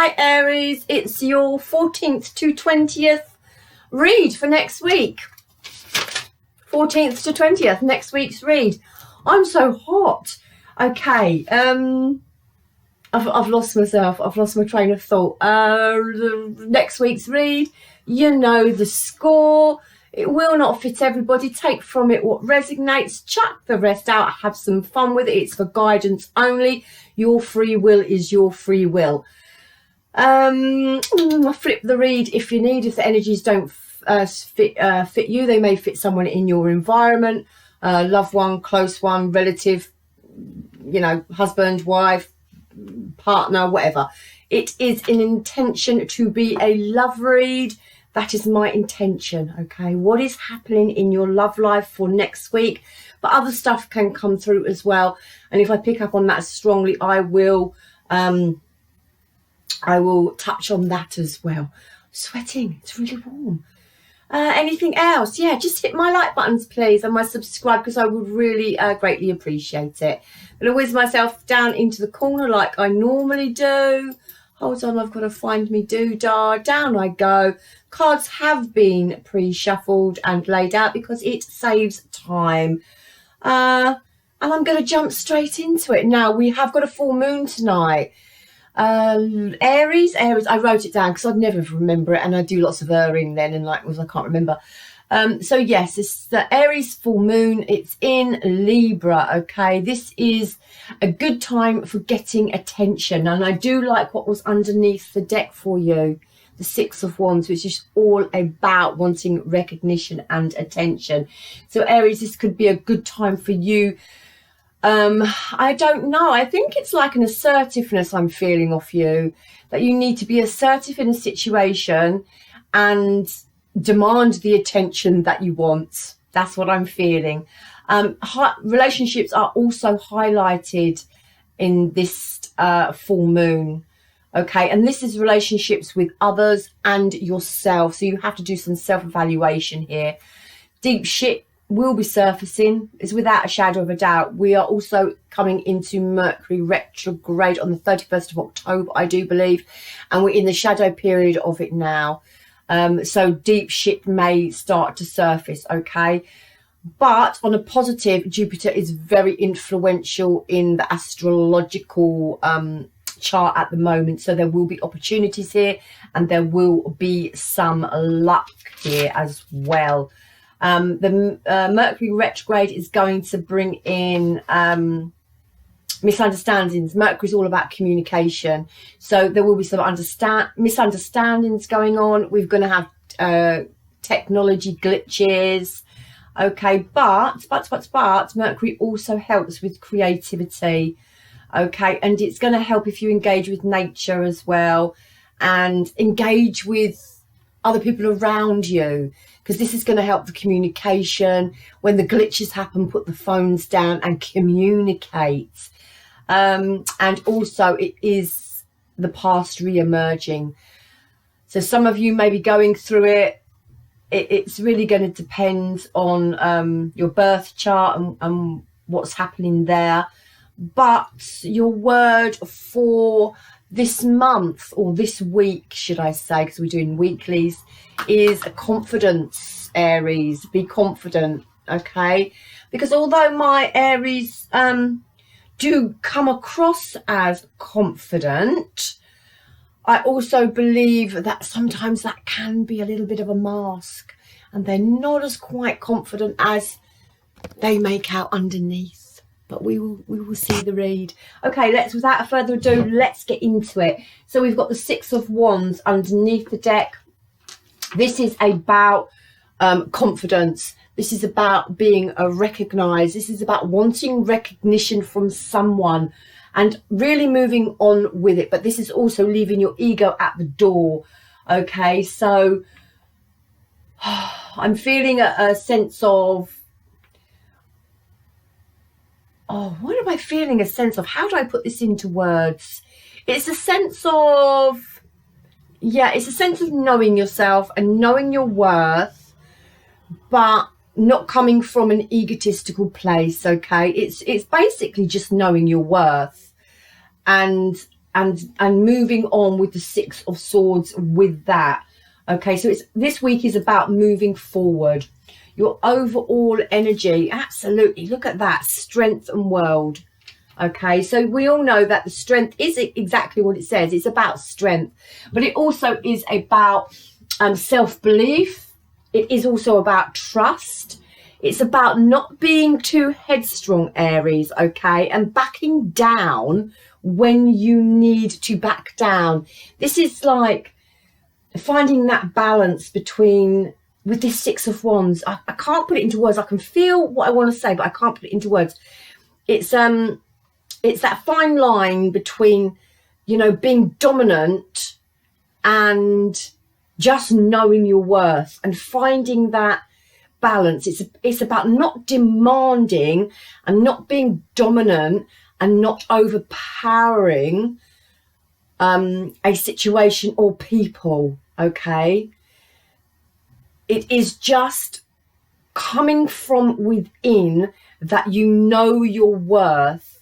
Hi Aries, it's your 14th to 20th read for next week. 14th to 20th, next week's read. I'm so hot. Okay, I've lost myself. I've lost my train of thought. Next week's read, you know the score. It will not fit everybody. Take from it what resonates. Chuck the rest out. Have some fun with it. It's for guidance only. Your free will is your free will. Flip the read if you need. If the energies don't fit you, they may fit someone in your environment, loved one, close one, relative, you know, husband, wife, partner, whatever. It is an intention to be a love read. That is my intention. Okay, what is happening in your love life for next week? But other stuff can come through as well, and if I pick up on that strongly, I will touch on that as well. Sweating, it's really warm. Anything else? Yeah, just hit my like buttons please and my subscribe, because I would really greatly appreciate it. I'm gonna whiz myself down into the corner like I normally do. Hold on, I've got to find me doodah. Down I go. Cards have been pre-shuffled and laid out because it saves time. And I'm going to jump straight into it. Now, we have got a full moon tonight. Aries, I wrote it down because I'd never remember it, and I do lots of erring then, and like, I can't remember. So yes, it's the Aries full moon. It's in Libra. Okay, this is a good time for getting attention, and I do like what was underneath the deck for you, the Six of Wands, which is all about wanting recognition and attention. So Aries, this could be a good time for you. I don't know, I think it's like an assertiveness I'm feeling off you, that you need to be assertive in a situation and demand the attention that you want. That's what I'm feeling. Relationships are also highlighted in this full moon. Okay, and this is relationships with others and yourself, so you have to do some self-evaluation here. Deep shit will be surfacing, is without a shadow of a doubt. We are also coming into Mercury retrograde on the 31st of October, I do believe, and we're in the shadow period of it now. So deep shit may start to surface, okay? But on a positive, Jupiter is very influential in the astrological chart at the moment, so there will be opportunities here, and there will be some luck here as well. The Mercury retrograde is going to bring in misunderstandings. Mercury is all about communication, so there will be some misunderstandings going on. We're going to have technology glitches. Okay, but Mercury also helps with creativity. Okay, and it's going to help if you engage with nature as well, and engage with other people around you, because this is going to help the communication. When the glitches happen, put the phones down and communicate. And also it is the past re-emerging. So some of you may be going through it. It's really going to depend on your birth chart and what's happening there. But your word for this month, or this week, should I say, because we're doing weeklies, is confidence, Aries. Be confident, okay? Because although my Aries do come across as confident, I also believe that sometimes that can be a little bit of a mask, and they're not as quite confident as they make out underneath. But we will see the read. Okay, without further ado, let's get into it. So we've got the Six of Wands underneath the deck. This is about confidence. This is about being recognised. This is about wanting recognition from someone and really moving on with it. But this is also leaving your ego at the door. Okay, so I'm feeling a sense of, what am I feeling? A sense of, how do I put this into words? It's a sense of, it's a sense of knowing yourself and knowing your worth, but not coming from an egotistical place, okay? It's basically just knowing your worth and and moving on with the Six of Swords with that. Okay, so this week is about moving forward. Your overall energy, absolutely, look at that, strength and world. Okay, so we all know that the strength is exactly what it says. It's about strength, but it also is about self-belief. It is also about trust. It's about not being too headstrong, Aries, okay, and backing down when you need to back down. This is like finding that balance between, with this Six of Wands, I can't put it into words. I can feel what I want to say, but I can't put it into words. It's that fine line between, you know, being dominant and just knowing your worth and finding that balance. It's about not demanding and not being dominant and not overpowering a situation or people, okay? It is just coming from within that you know your worth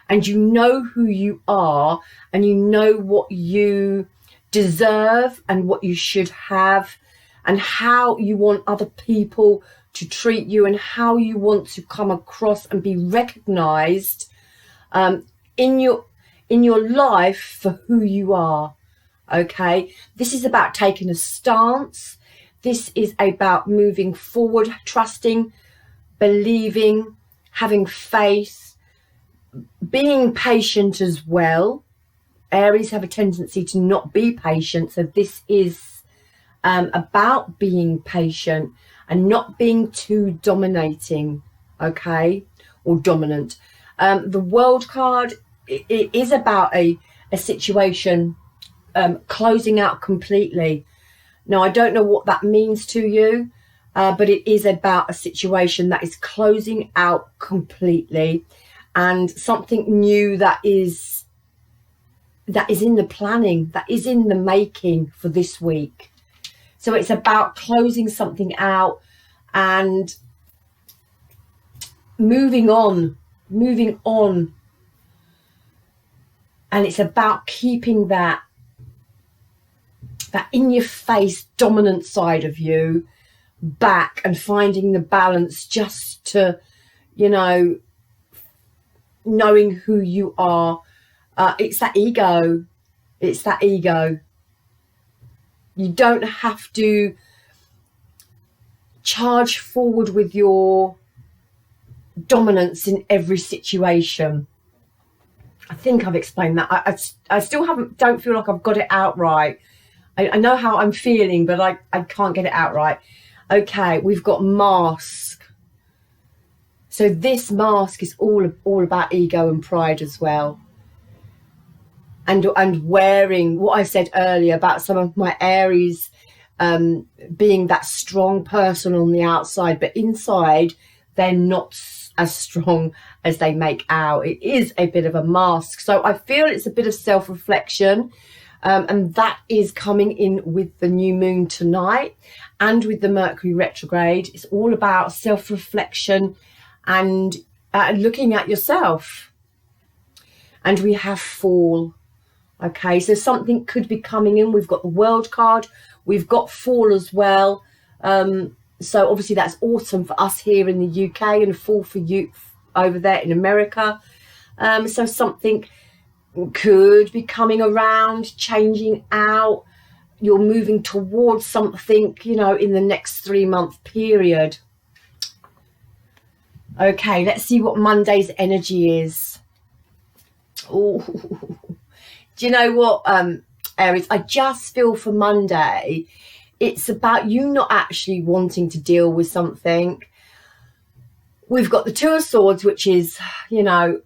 and you know who you are and you know what you deserve and what you should have and how you want other people to treat you and how you want to come across and be recognized in your life for who you are. Okay, this is about taking a stance. This is about moving forward, trusting, believing, having faith, being patient as well. Aries have a tendency to not be patient, so this is about being patient and not being too dominating, okay, or dominant. The World card, it is about a situation closing out completely. Now, I don't know what that means to you, but it is about a situation that is closing out completely and something new that is in the planning, that is in the making for this week. So it's about closing something out and moving on. And it's about keeping that in your face dominant side of you back and finding the balance just to, you know, knowing who you are. It's that ego. It's that ego. You don't have to charge forward with your dominance in every situation. I think I've explained that. I still don't feel like I've got it out right. I know how I'm feeling, but I can't get it out right. Okay, we've got mask. So this mask is all about ego and pride as well. And wearing what I said earlier about some of my Aries being that strong person on the outside, but inside they're not as strong as they make out. It is a bit of a mask. So I feel it's a bit of self-reflection. And that is coming in with the new moon tonight and with the Mercury retrograde. It's all about self-reflection and looking at yourself. And we have fall. Okay, so something could be coming in. We've got the World card. We've got fall as well. So obviously that's autumn for us here in the UK and fall for you over there in America. So something could be coming around, changing out. You're moving towards something, you know, in the next 3-month period. Okay, let's see what Monday's energy is. Oh, do you know what, Aries? I just feel for Monday, it's about you not actually wanting to deal with something. We've got the Two of Swords, which is, you know,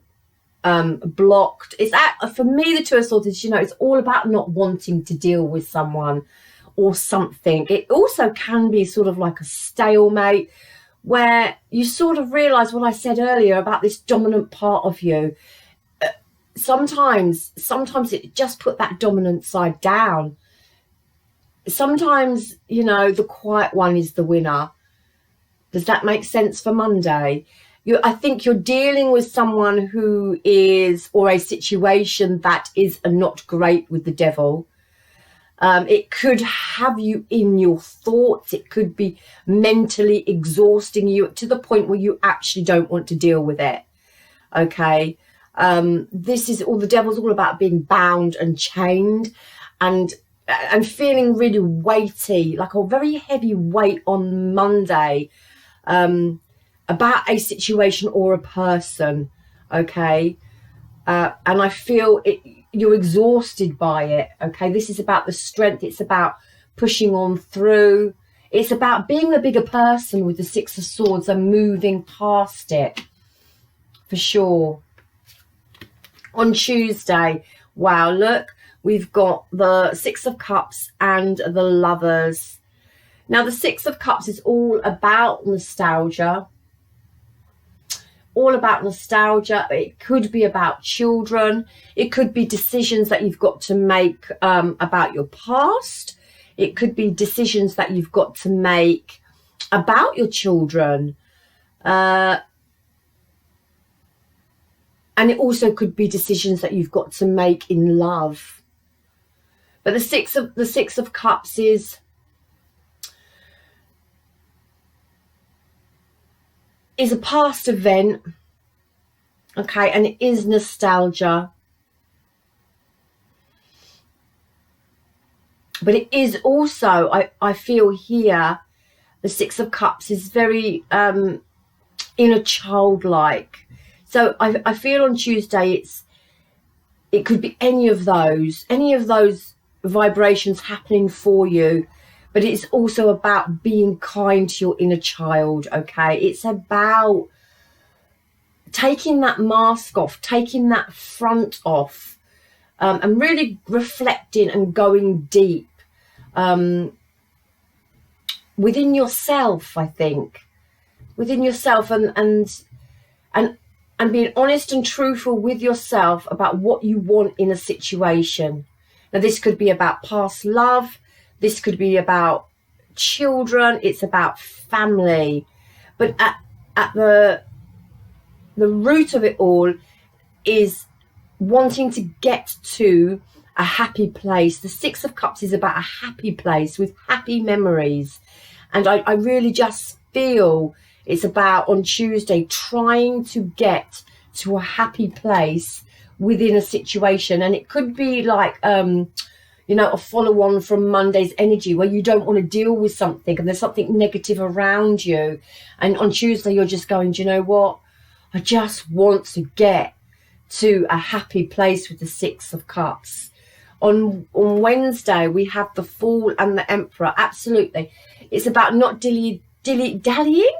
blocked. For me, the Two of Swords is, you know, it's all about not wanting to deal with someone or something. It also can be sort of like a stalemate where you sort of realize what I said earlier about this dominant part of you. Sometimes it just put that dominant side down. Sometimes, you know, the quiet one is the winner. Does that make sense for Monday? I think you're dealing with someone who is, or a situation that is not great with the devil. It could have you in your thoughts. It could be mentally exhausting you to the point where you actually don't want to deal with it. Okay. This is all, the devil's all about being bound and chained and feeling really weighty, like a very heavy weight on Monday, about a situation or a person. Okay. And I feel you're exhausted by it. Okay. This is about the strength. It's about pushing on through. It's about being the bigger person with the Six of Swords and moving past it, for sure. On Tuesday, wow, look, we've got the Six of Cups and the Lovers. Now, the Six of Cups is all about nostalgia. All about nostalgia. It could be about children. It could be decisions that you've got to make about your past. It could be decisions that you've got to make about your children. And it also could be decisions that you've got to make in love. But the Six of Cups is a past event, okay, and it is nostalgia. But it is also, I feel here, the Six of Cups is very inner childlike. So I feel on Tuesday it could be any of those vibrations happening for you. But it's also about being kind to your inner child, okay? It's about taking that mask off, taking that front off, and really reflecting and going deep within yourself, I think. Within yourself and being honest and truthful with yourself about what you want in a situation. Now, this could be about past love. This could be about children. It's about family. But at the root of it all is wanting to get to a happy place. The Six of Cups is about a happy place with happy memories. And I really just feel it's about, on Tuesday, trying to get to a happy place within a situation. And it could be like, you know, a follow-on from Monday's energy where you don't want to deal with something and there's something negative around you. And on Tuesday, you're just going, do you know what? I just want to get to a happy place with the Six of Cups. On Wednesday, we have the Fool and the Emperor. Absolutely. It's about not dilly-dallying.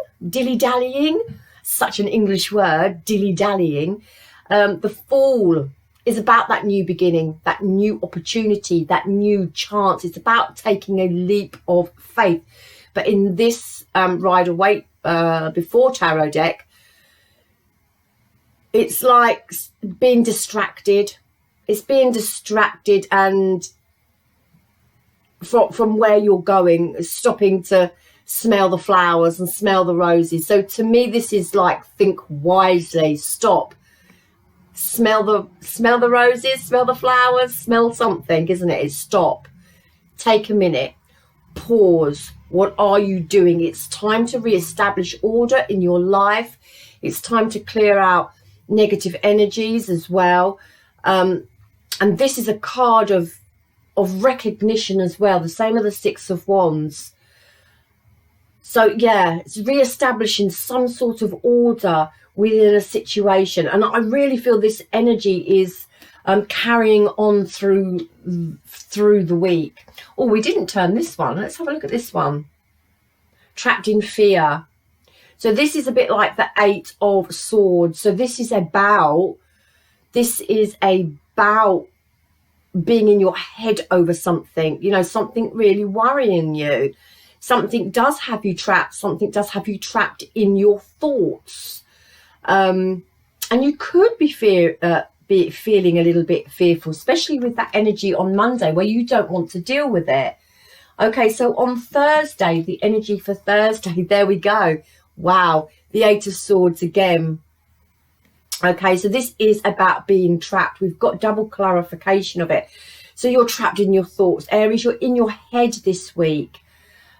Such an English word, dilly-dallying. The Fool is about that new beginning, that new opportunity, that new chance. It's about taking a leap of faith. But in this Rider-Waite before tarot deck, it's like being distracted. It's being distracted and from where you're going, stopping to smell the flowers and smell the roses. So to me, this is like, think wisely, stop. Smell the roses, smell the flowers, smell something, isn't it? It's stop. Take a minute. Pause. What are you doing? It's time to reestablish order in your life. It's time to clear out negative energies as well. And this is a card of recognition as well. The same as the Six of Wands. So yeah, it's reestablishing some sort of order within a situation. And I really feel this energy is carrying on through the week. Oh, we didn't turn this one. Let's have a look at this one. Trapped in fear. So this is a bit like the Eight of Swords. So this is about being in your head over something, you know, something really worrying you. Something does have you trapped. Something does have you trapped in your thoughts. And you could be feeling a little bit fearful, especially with that energy on Monday where you don't want to deal with it. Okay, so on Thursday, the energy for Thursday, there we go. Wow, the Eight of Swords again. Okay, so this is about being trapped. We've got double clarification of it. So you're trapped in your thoughts. Aries, you're in your head this week.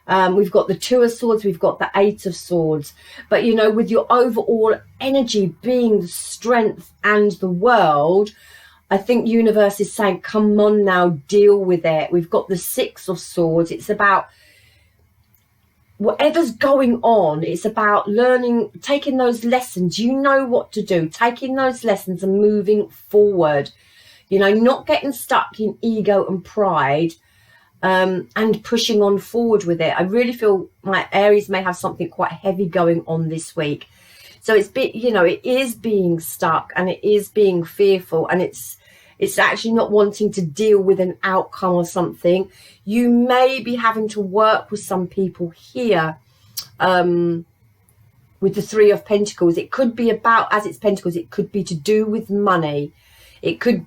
We've got the Two of Swords, we've got the Eight of Swords. But, you know, with your overall energy being the strength and the world, I think universe is saying, come on now, deal with it. We've got the Six of Swords. It's about whatever's going on. It's about learning, taking those lessons. You know what to do, taking those lessons and moving forward. You know, not getting stuck in ego and pride, and pushing on forward with it. I really feel like Aries may have something quite heavy going on this week. So it's you know, it is being stuck and it is being fearful, and it's actually not wanting to deal with an outcome or something. You may be having to work with some people here, with the Three of Pentacles. It could be about, as it's Pentacles, it could be to do with money. It could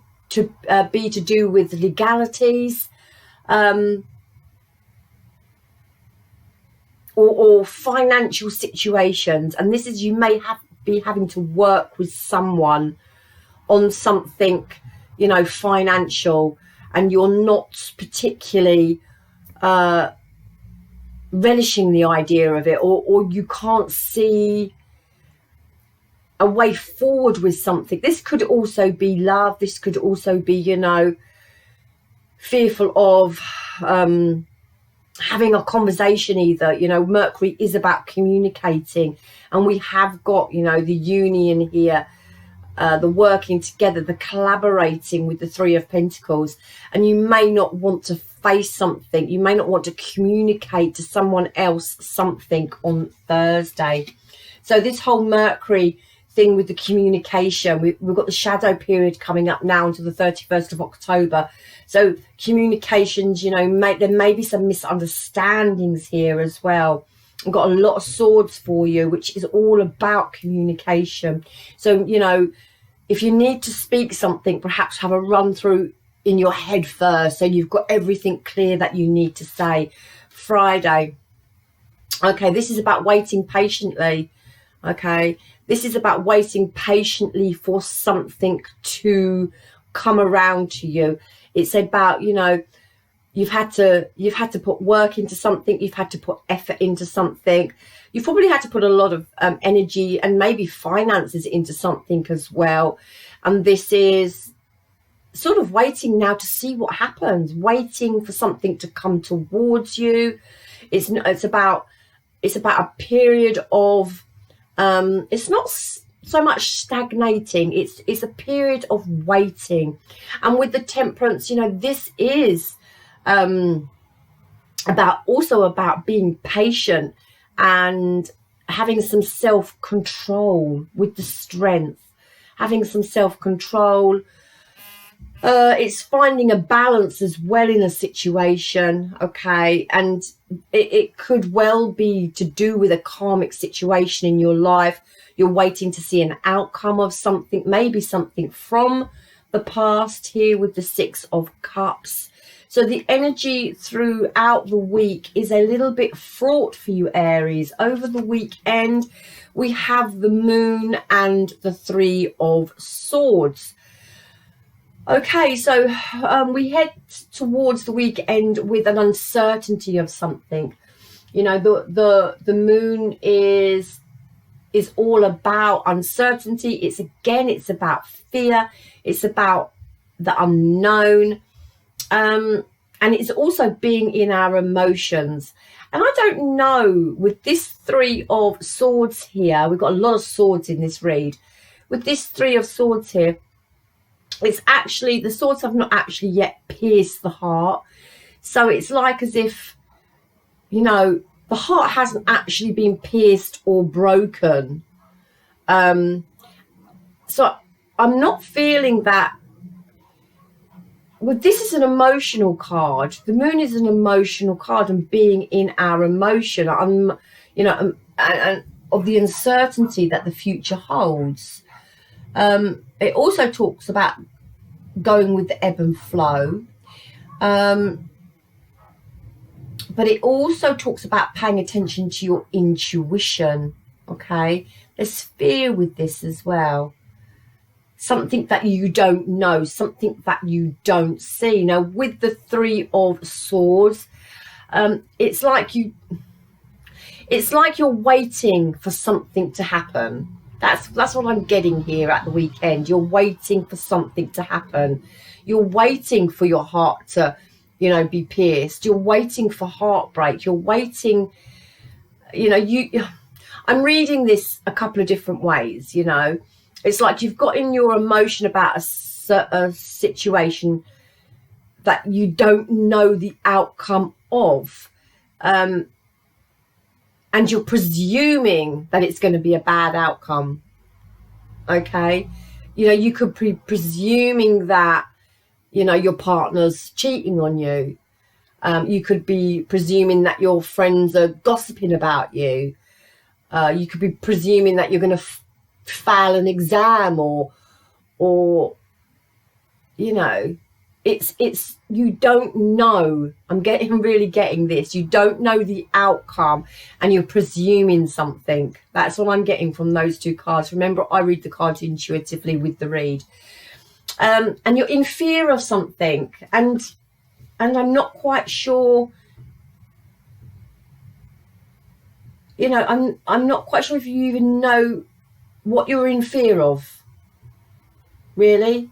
be to do with legalities, or financial situations. And this is, you may be having to work with someone on something, you know, financial, and you're not particularly relishing the idea of it, or you can't see a way forward with something. This could also be love. This could also be, you know, fearful of having a conversation either. You know, Mercury is about communicating, and we have got, you know, the union here, the working together, the collaborating with the Three of Pentacles. And you may not want to face something. You may not want to communicate to someone else something on Thursday. So this whole Mercury thing with the communication, we've got the shadow period coming up now until the 31st of October. So communications, you know, there may be some misunderstandings here as well. I've got a lot of swords for you, which is all about communication. So, you know, if you need to speak something, perhaps have a run through in your head first, so you've got everything clear that you need to say. Friday. Okay, this is about waiting patiently. Okay, this is about waiting patiently for something to come around to you. It's about, you know, you've had to put work into something. You've had to put effort into something. You've probably had to put a lot of energy and maybe finances into something as well. And this is sort of waiting now to see what happens, waiting for something to come towards you. It's about a period of, it's not so much stagnating, it's a period of waiting. And with the Temperance, you know, this is about being patient and having some self-control with the Strength, having some self-control. It's finding a balance as well in a situation, okay? And it could well be to do with a karmic situation in your life. You're waiting to see an outcome of something, maybe something from the past here with the Six of Cups. So the energy throughout the week is a little bit fraught for you, Aries. Over the weekend, we have the Moon and the Three of Swords. Okay, so we head towards the weekend with an uncertainty of something. You know, the Moon is all about uncertainty. It's about fear. It's about the unknown. And it's also being in our emotions. And I don't know, with this Three of Swords here, we've got a lot of swords in this read. With this Three of Swords here, it's actually, the swords have not actually yet pierced the heart. So it's like as if, you know, the heart hasn't actually been pierced or broken. So I'm not feeling that. Well, this is an emotional card. The Moon is an emotional card, and being in our emotion, you know, and of the uncertainty that the future holds. It also talks about going with the ebb and flow. But it also talks about paying attention to your intuition. okay? There's fear with this as well. Something that you don't know, something that you don't see. Now, with the Three of Swords, it's like you're waiting for something to happen. That's what I'm getting here at the weekend. You're waiting for something to happen. You're waiting for your heart to, you know, be pierced. You're waiting for heartbreak. You're waiting, you know, I'm reading this a couple of different ways, you know. It's like you've got in your emotion about a situation that you don't know the outcome of. And you're presuming that it's going to be a bad outcome. Okay. You know, you could be presuming that, you know, your partner's cheating on you. You could be presuming that your friends are gossiping about you. You could be presuming that you're going to fail an exam, or you know, it's you don't know. I'm really getting this. You don't know the outcome and you're presuming something. That's what I'm getting from those two cards. Remember, I read the cards intuitively with the read. And you're in fear of something, and I'm not quite sure. You know, I'm not quite sure if you even know what you're in fear of. Really?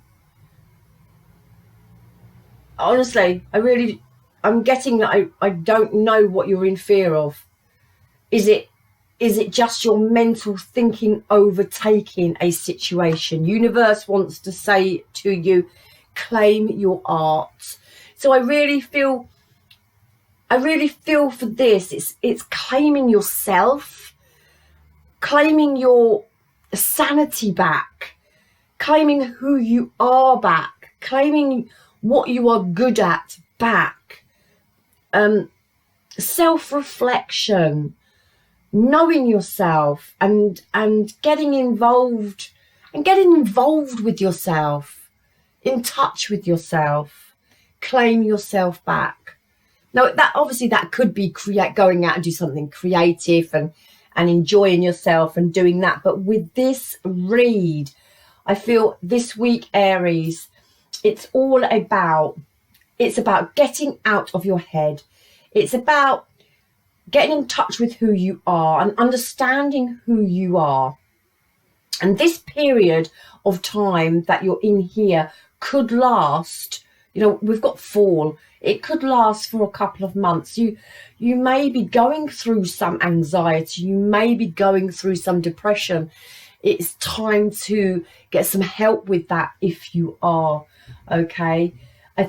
Honestly, I'm getting that I don't know what you're in fear of. Is it just your mental thinking overtaking a situation? Universe wants to say to you, claim your art. So I really feel for this. It's claiming yourself, claiming your sanity back, claiming who you are back, claiming what you are good at back, self-reflection, knowing yourself, and getting involved with yourself, in touch with yourself, claim yourself back. Now, that obviously that could be going out and do something creative and enjoying yourself and doing that. But with this read, I feel this week, Aries, it's about getting out of your head. It's about getting in touch with who you are and understanding who you are. And this period of time that you're in here could last, you know, we've got fall. It could last for a couple of months. You may be going through some anxiety. You may be going through some depression. It's time to get some help with that if you are, okay? I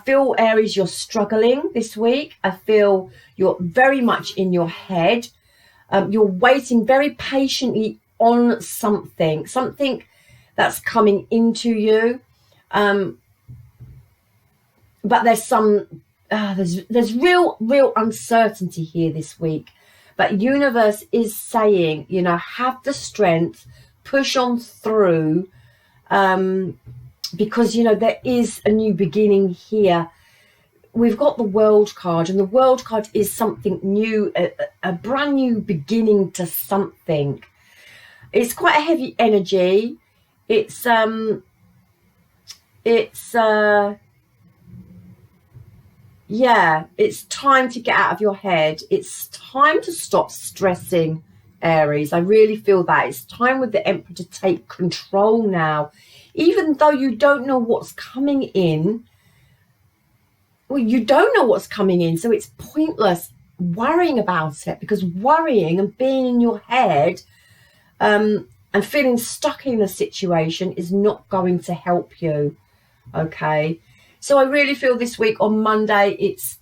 feel, Aries, you're struggling this week. I feel you're very much in your head. You're waiting very patiently on something that's coming into you. But there's there's real uncertainty here this week. But universe is saying, you know, have the strength, push on through, because, you know, there is a new beginning here. We've got the World card, and the World card is something new, a brand new beginning to something. It's quite a heavy energy. It's yeah, it's time to get out of your head. It's time to stop stressing, Aries. I really feel that. It's time with the Emperor to take control now. Even though you don't know what's coming in, well, you don't know what's coming in, so it's pointless worrying about it, because worrying and being in your head and feeling stuck in a situation is not going to help you, okay? So I really feel this week on Monday, it's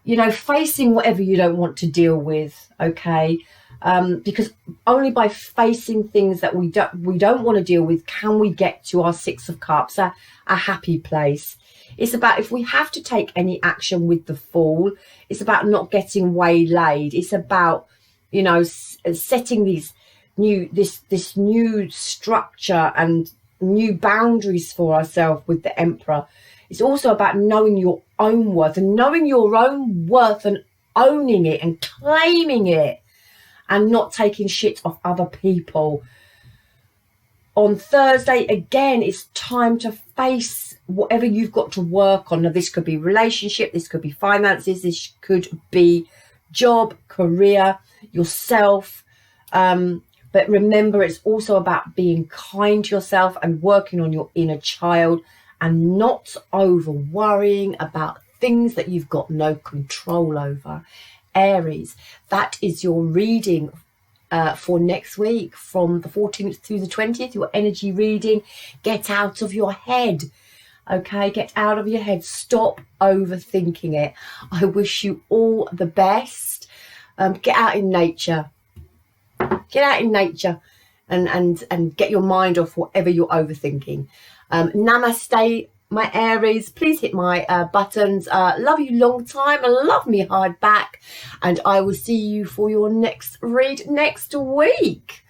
you know, facing whatever you don't want to deal with, okay? Because only by facing things that we don't want to deal with can we get to our Six of Cups, a happy place. It's about, if we have to take any action with the Fool, it's about not getting waylaid. It's about, you know, setting this new structure and new boundaries for ourselves with the Emperor. It's also about knowing your own worth and owning it and claiming it and not taking shit off other people. On Thursday, again, it's time to face whatever you've got to work on. Now, this could be relationship, this could be finances, this could be job, career, yourself. But remember, it's also about being kind to yourself and working on your inner child and not over worrying about things that you've got no control over. Aries, that is your reading for next week from the 14th through the 20th, your energy reading. Get out of your head. Okay, get out of your head. Stop overthinking it. I wish you all the best. Get out in nature. Get out in nature and get your mind off whatever you're overthinking. Namaste, my Aries. Please hit my buttons. Love you long time. Love me hard back. And I will see you for your next read next week.